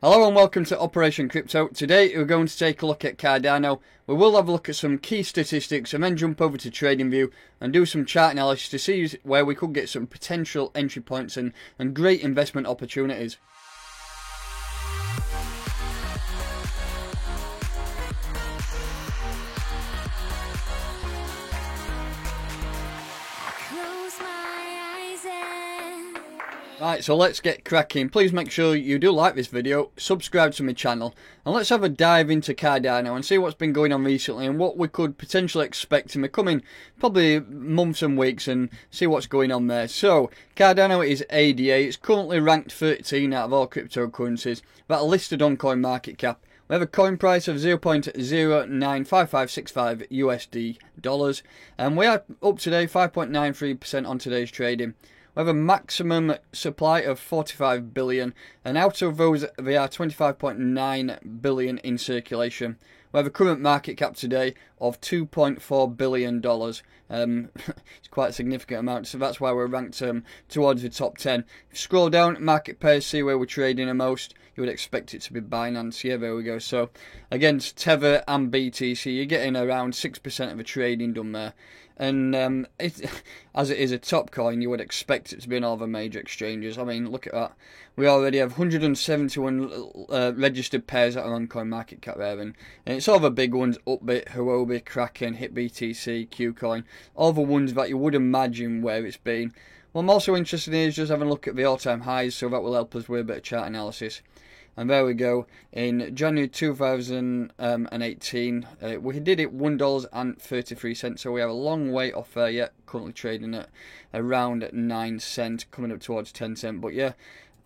Hello and welcome to Operation Crypto. Today we're going to take a look at Cardano. We will have a look at some key statistics and then jump over to TradingView and do some chart analysis to see where we could get some potential entry points and great investment opportunities. Right, so let's get cracking. Please make sure you do like this video, subscribe to my channel, and let's have a dive into Cardano and see what's been going on recently and what we could potentially expect in the coming probably months and weeks and see what's going on there. So, Cardano is ADA. It's currently ranked 13 out of all cryptocurrencies that are listed on CoinMarketCap. We have a coin price of 0.095565 USD dollars, and we are up today 5.93% on today's trading. We have a maximum supply of 45 billion, and out of those there are 25.9 billion in circulation. We have a current market cap today of $2.4 billion. It's quite a significant amount, so that's why we're ranked towards the top 10. If you scroll down, market pairs, see where we're trading the most. You would expect it to be Binance. Yeah, there we go. So against Tether and BTC, you're getting around 6% of the trading done there. And as it is a top coin, you would expect it to be on all the major exchanges. I mean, look at that. We already have 171 registered pairs that are on CoinMarketCap there. And it's all the big ones: Upbit, Huobi, Kraken, HitBTC, KuCoin. All the ones that you would imagine where it's been. What I'm also interested in is just having a look at the all-time highs, so that will help us with a bit of chart analysis. And there we go. In January 2018, we did it $1.33, so we have a long way off there yet. Currently trading at around 9 cents, coming up towards 10 cents. But yeah,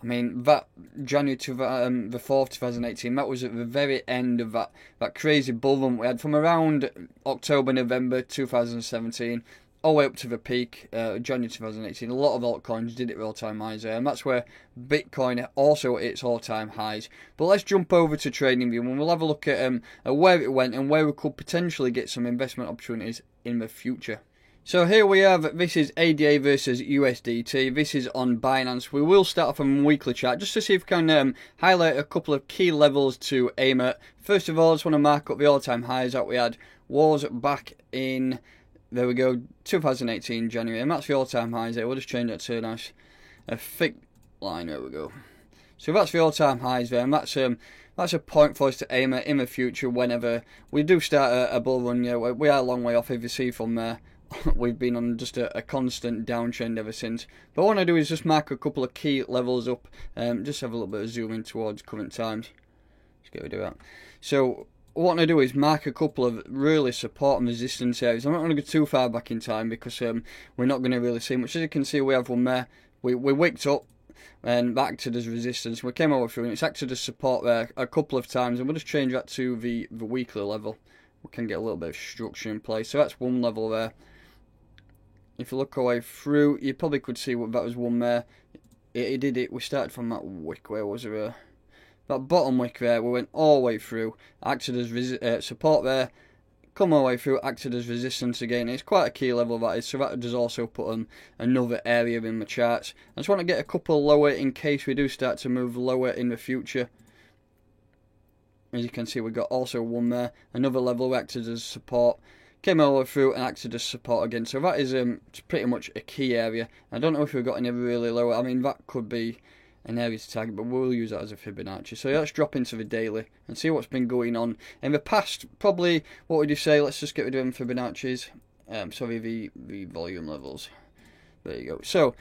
I mean, that January the 4th, 2018, that was at the very end of that crazy bull run we had from around October, November 2017. All the way up to the peak, January 2018. A lot of altcoins did it with all-time highs there, and that's where Bitcoin also hit its all-time highs. But let's jump over to TradingView, and we'll have a look at where it went and where we could potentially get some investment opportunities in the future. So here we have, this is ADA versus USDT. This is on Binance. We will start off on a weekly chart just to see if we can highlight a couple of key levels to aim at. First of all, I just want to mark up the all-time highs that we had was back in... There we go, 2018 January, and that's the all-time highs there. We'll just change that to a thick line. There we go. So that's the all-time highs there, and that's a point for us to aim at in the future whenever we do start a bull run. Yeah, we are a long way off. If you see from there, we've been on just a constant downtrend ever since. But what I want to do is just mark a couple of key levels up. Just have a little bit of zoom in towards current times. Let's get rid of that. So what I'm going to do is mark a couple of really support and resistance areas. I'm not going to go too far back in time because we're not going to really see much. As you can see, we have one there. We wicked up and that acted as resistance. We came over through and it's acted as support there a couple of times. And we'll just change that to the weekly level. We can get a little bit of structure in place. So that's one level there. If you look away through, you probably could see what that was one there. It did it. We started from that wick. Where was it? That bottom wick there, we went all the way through, acted as support there, come all the way through, acted as resistance again. It's quite a key level that is, so that does also put on another area in the charts. I just want to get a couple lower in case we do start to move lower in the future. As you can see, we've got also one there, another level acted as support, came all the way through and acted as support again. So that is pretty much a key area. I don't know if we've got any really lower. I mean, that could be an area to target, but we'll use that as a Fibonacci. So let's drop into the daily and see what's been going on in the past. Probably, what would you say? Let's just get rid of them Fibonacci's. Sorry, the volume levels. There you go. So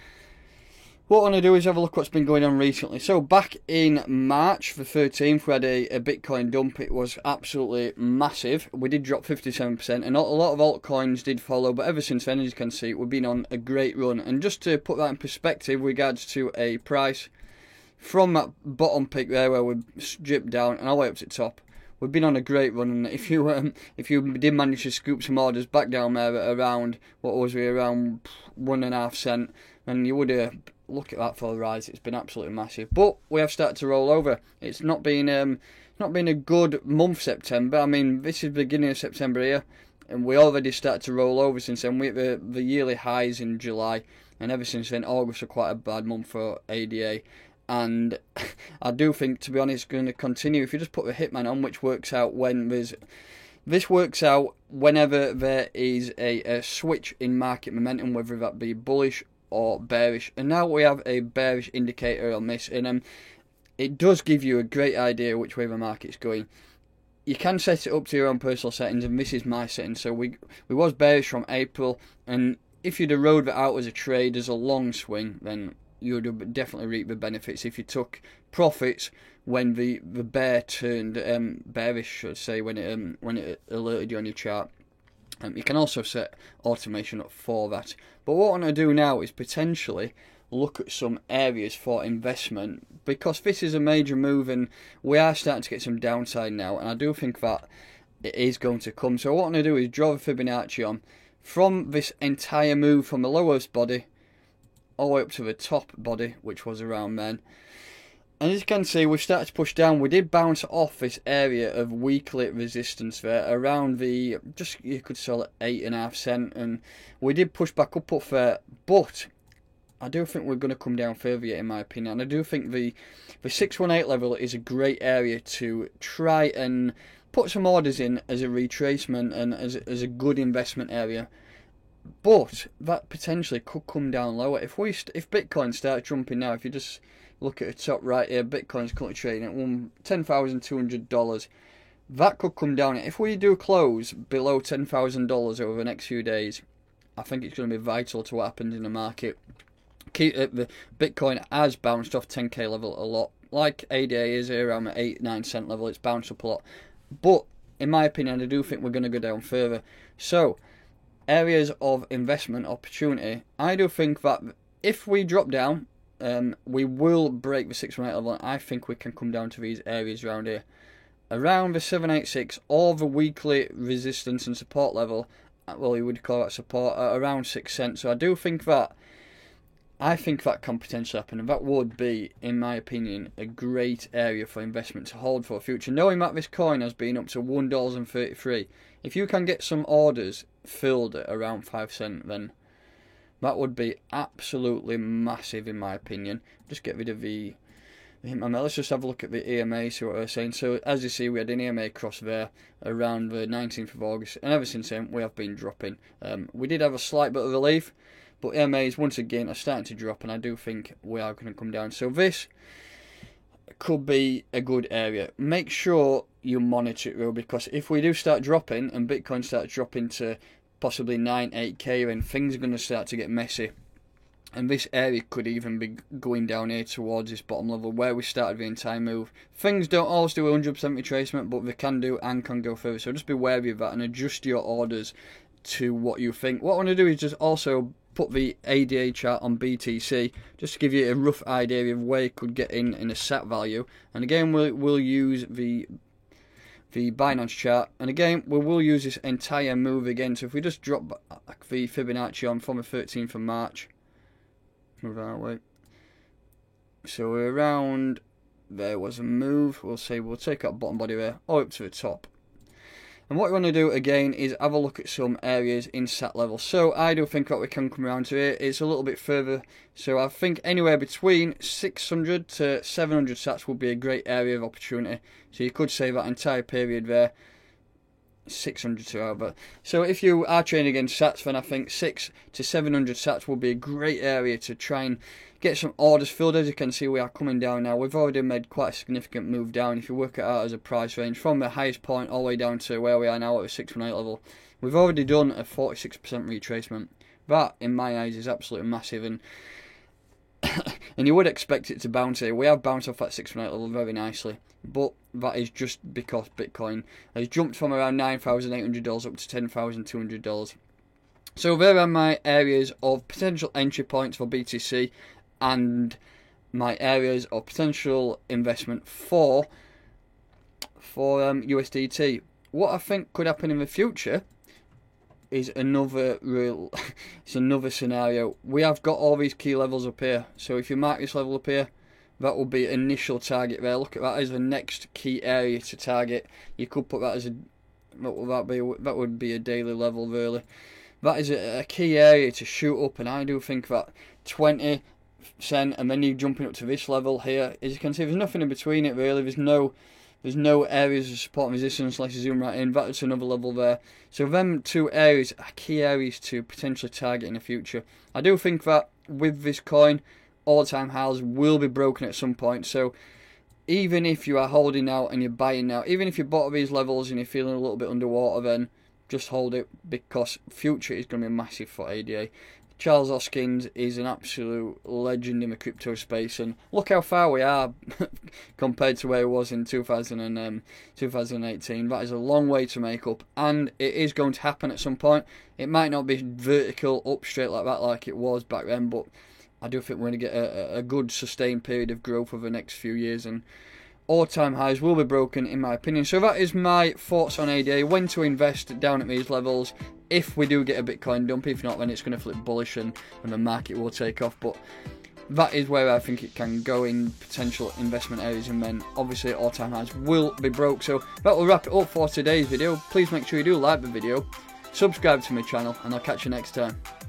what I want to do is have a look what's been going on recently. So back in March the 13th, we had a Bitcoin dump. It was absolutely massive. We did drop 57%, and a lot of altcoins did follow. But ever since then, as you can see, we've been on a great run. And just to put that in perspective, with regards to a price, from that bottom peak there where we stripped down and all the way up to the top, we've been on a great run. And if you did manage to scoop some orders back down there at around, what was we, around 1.5 cents, and you would look at that for the rise. It's been absolutely massive. But we have started to roll over. It's not been a good month, September. I mean, this is the beginning of September here, and we already started to roll over since then. We hit the yearly highs in July, and ever since then, August was quite a bad month for ADA. and I do think, to be honest, it's going to continue. If you just put the Hitman on, which works out when this works out whenever there is a switch in market momentum, whether that be bullish or bearish. And now we have a bearish indicator on this, and it does give you a great idea which way the market's going. You can set it up to your own personal settings, and this is my settings. So we was bearish from April, and if you'd have rode that out as a trade, as a long swing, then you would have definitely reaped the benefits. If you took profits when the bear turned bearish, should I say, when it alerted you on your chart. You can also set automation up for that. But what I want to do now is potentially look at some areas for investment, because this is a major move and we are starting to get some downside now, and I do think that it is going to come. So what I want to do is draw the Fibonacci on from this entire move from the lowest body all the way up to the top body, which was around then. And as you can see, we've started to push down. We did bounce off this area of weekly resistance there around the, just you could sell at 8.5 cents, and we did push back up there, but I do think we're going to come down further yet, in my opinion. And I do think the 618 level is a great area to try and put some orders in as a retracement and as a good investment area. But that potentially could come down lower if Bitcoin starts jumping now. If you just look at the top right here, Bitcoin's currently trading at $10,200. That could come down. If we do close below $10,000 over the next few days, I think it's going to be vital to what happens in the market. The Bitcoin has bounced off 10k level a lot. Like ADA is here around the 8-9 cent level, it's bounced up a lot. But in my opinion, I do think we're going to go down further. So areas of investment opportunity, I do think that if we drop down, we will break the 618 level, and I think we can come down to these areas around here, around the 786 or the weekly resistance and support level. Well, you would call that support at around 6 cents. So I do think that can potentially happen, and that would be, in my opinion, a great area for investment to hold for the future. Knowing that this coin has been up to $1.33, if you can get some orders filled at around 5 cents, then that would be absolutely massive, in my opinion. Just get rid of the Hitman. Let's just have a look at the EMA, see what they're saying. So as you see, we had an EMA cross there around the 19th of August, and ever since then we have been dropping. We did have a slight bit of relief, but EMAs once again are starting to drop, and I do think we are going to come down. So this could be a good area. Make sure you monitor it though, because if we do start dropping and Bitcoin starts dropping to possibly 9-8k, then things are going to start to get messy, and this area could even be going down here towards this bottom level where we started the entire move. Things don't always do 100% retracement, but they can do and can go further, so just be wary of that and adjust your orders to what you think. What I want to do is just also put the ADA chart on BTC, just to give you a rough idea of where you could get in a SAT value. And again, we'll use the Binance chart, and again we will use this entire move again. So if we just drop the Fibonacci on from the 13th of March, move that way, so we're around there was a move, we'll take out bottom body there all up to the top. And what we want to do again is have a look at some areas in SAT level. So I do think that we can come around to it. It's a little bit further. So I think anywhere between 600 to 700 SATs will be a great area of opportunity. So you could say that entire period there, 600 to over. So if you are trading against SATs, then I think 600 to 700 SATs will be a great area to try and get some orders filled. As you can see, we are coming down now. We've already made quite a significant move down. If you work it out as a price range from the highest point all the way down to where we are now at the 618 level, we've already done a 46% retracement. That, in my eyes, is absolutely massive, and and you would expect it to bounce here. We have bounced off that 618 level very nicely, but that is just because Bitcoin has jumped from around $9,800 up to $10,200. So there are my areas of potential entry points for BTC, and my areas of potential investment for USDT. What I think could happen in the future is another scenario. We have got all these key levels up here. So if you mark this level up here, that will be initial target there. Look at that as the next key area to target. You could put that as a, what will that be? That would be a daily level really. That is a key area to shoot up, and I do think that 20, cent, and then you're jumping up to this level here. As you can see, there's nothing in between it really. There's no areas of support and resistance. Let's zoom right in. That's another level there. So them two areas are key areas to potentially target in the future. I do think that with this coin, all-time highs will be broken at some point. So even if you are holding out and you're buying now, even if you bought at these levels and you're feeling a little bit underwater, then just hold it, because future is going to be massive for ADA. Charles Hosking is an absolute legend in the crypto space, and look how far we are compared to where it was in 2018. That is a long way to make up, and it is going to happen at some point. It might not be vertical up straight like that like it was back then, but I do think we're going to get a good sustained period of growth over the next few years, and all-time highs will be broken in my opinion. So that is my thoughts on ADA, when to invest down at these levels. If we do get a Bitcoin dump, if not, then it's going to flip bullish and the market will take off. But that is where I think it can go in potential investment areas, and then obviously all-time highs will be broke. So that will wrap it up for today's video. Please make sure you do like the video, subscribe to my channel, and I'll catch you next time.